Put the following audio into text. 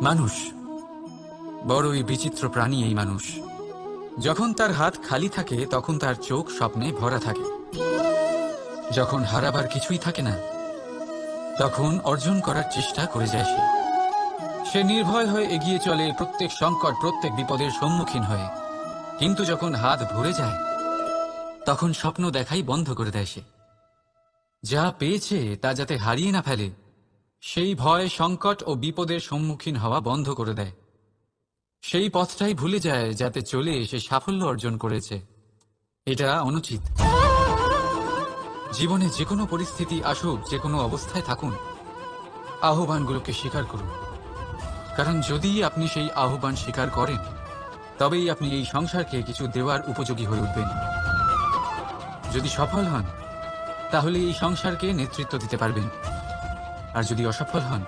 মানুষ বড়ই বিচিত্র প্রাণী। এই মানুষ যখন তার হাত খালি থাকে তখন তার চোখ স্বপ্নে ভরা থাকে। যখন হারাবার কিছুই থাকে না তখন অর্জন করার চেষ্টা করে যায় সে নির্ভয় হয়ে এগিয়ে চলে প্রত্যেক সংকট, প্রত্যেক বিপদের সম্মুখীন হয়ে। কিন্তু যখন হাত ভরে যায় তখন স্বপ্ন দেখাই বন্ধ করে দেয় সে। যা পেয়েছে তা যাতে হারিয়ে না ফেলে সেই ভয়, সংকট ও বিপদের সম্মুখীন হওয়া বন্ধ করে দেয়। সেই পথটাই ভুলে যায় যাতে চলে সে সাফল্য অর্জন করেছে। এটা অনুচিত। জীবনে যে কোনো পরিস্থিতি আসুক, যে কোনো অবস্থায় থাকুন, আহ্বানগুলোকে স্বীকার করুন। কারণ যদি আপনি সেই আহ্বান স্বীকার করেন তবেই আপনি এই সংসারকে কিছু দেওয়ার উপযোগী হয়ে উঠবেন। যদি সফল হন তাহলে এই সংসারকে নেতৃত্ব দিতে পারবেন, আর যদি অসফল হন